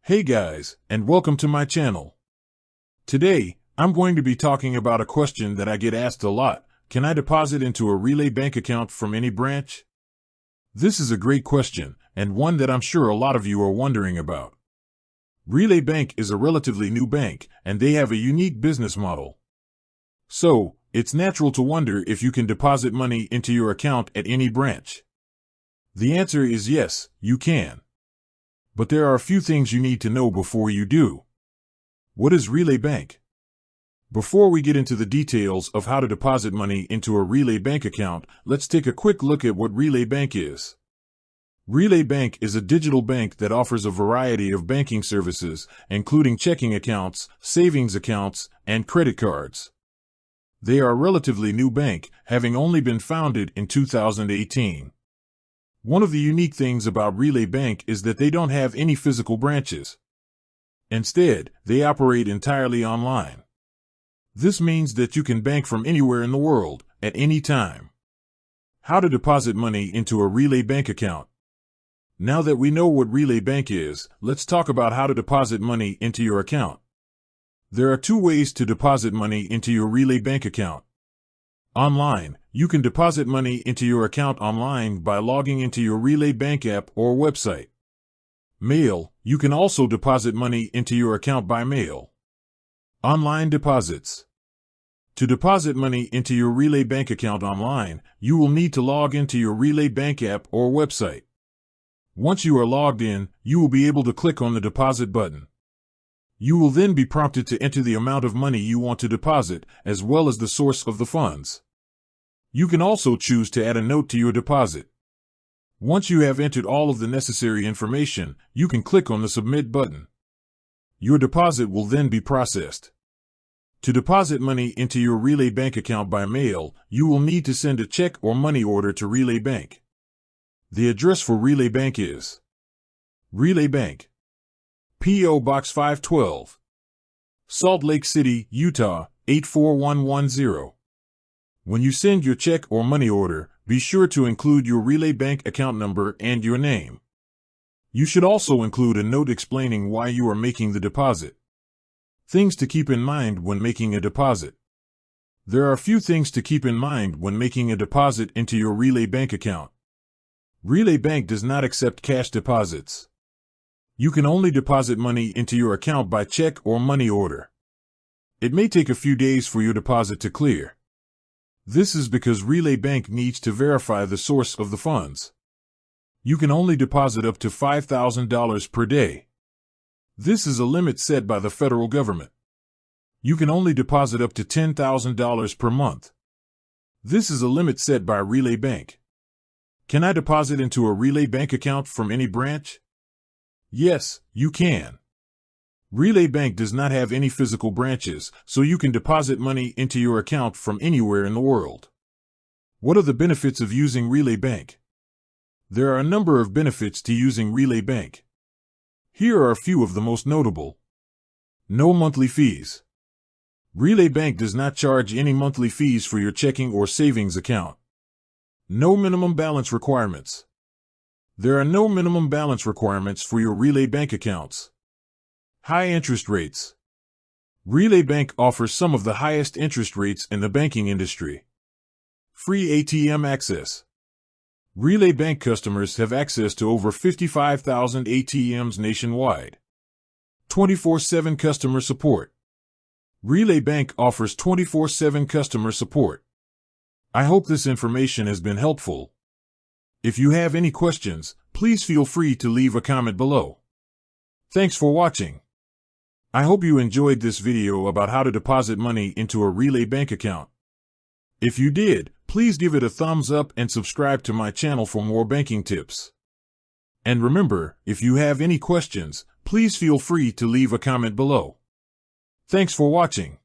Hey guys, and welcome to my channel. Today, I'm going to be talking about a question that I get asked a lot. Can I deposit into a Relay bank account from any branch? This is a great question, and one that I'm sure a lot of you are wondering about. Relay Bank is a relatively new bank, and they have a unique business model. So, it's natural to wonder if you can deposit money into your account at any branch. The answer is yes, you can. But there are a few things you need to know before you do. What is Relay Bank? Before we get into the details of how to deposit money into a Relay Bank account, let's take a quick look at what Relay Bank is. Relay Bank is a digital bank that offers a variety of banking services, including checking accounts, savings accounts, and credit cards. They are a relatively new bank, having only been founded in 2018. One of the unique things about Relay Bank is that they don't have any physical branches. Instead, they operate entirely online. This means that you can bank from anywhere in the world, at any time. How to deposit money into a Relay Bank account. Now that we know what Relay Bank is, let's talk about how to deposit money into your account. There are two ways to deposit money into your Relay Bank account. Online, you can deposit money into your account online by logging into your Relay Bank app or website. Mail, you can also deposit money into your account by mail. Online deposits. To deposit money into your Relay Bank account online, you will need to log into your Relay Bank app or website. Once you are logged in, you will be able to click on the deposit button. You will then be prompted to enter the amount of money you want to deposit, as well as the source of the funds. You can also choose to add a note to your deposit. Once you have entered all of the necessary information, you can click on the Submit button. Your deposit will then be processed. To deposit money into your Relay Bank account by mail, you will need to send a check or money order to Relay Bank. The address for Relay Bank is Relay Bank, P.O. Box 512, Salt Lake City, Utah, 84110. When you send your check or money order, be sure to include your Relay Bank account number and your name. You should also include a note explaining why you are making the deposit. Things to keep in mind when making a deposit. There are a few things to keep in mind when making a deposit into your Relay Bank account. Relay Bank does not accept cash deposits. You can only deposit money into your account by check or money order. It may take a few days for your deposit to clear. This is because Relay Bank needs to verify the source of the funds. You can only deposit up to $5,000 per day. This is a limit set by the federal government. You can only deposit up to $10,000 per month. This is a limit set by Relay Bank. Can I deposit into a Relay Bank account from any branch? Yes, you can. Relay Bank does not have any physical branches, so you can deposit money into your account from anywhere in the world. What are the benefits of using Relay Bank? There are a number of benefits to using Relay Bank. Here are a few of the most notable. No monthly fees. Relay Bank does not charge any monthly fees for your checking or savings account. No minimum balance requirements. There are no minimum balance requirements for your Relay Bank accounts. High interest rates. Relay Bank offers some of the highest interest rates in the banking industry. Free ATM access. Relay Bank customers have access to over 55,000 ATMs nationwide. 24/7 customer support. Relay Bank offers 24/7 customer support. I hope this information has been helpful. If you have any questions, please feel free to leave a comment below. Thanks for watching. I hope you enjoyed this video about how to deposit money into a Relay Bank account. If you did, please give it a thumbs up and subscribe to my channel for more banking tips. And remember, if you have any questions, please feel free to leave a comment below. Thanks for watching.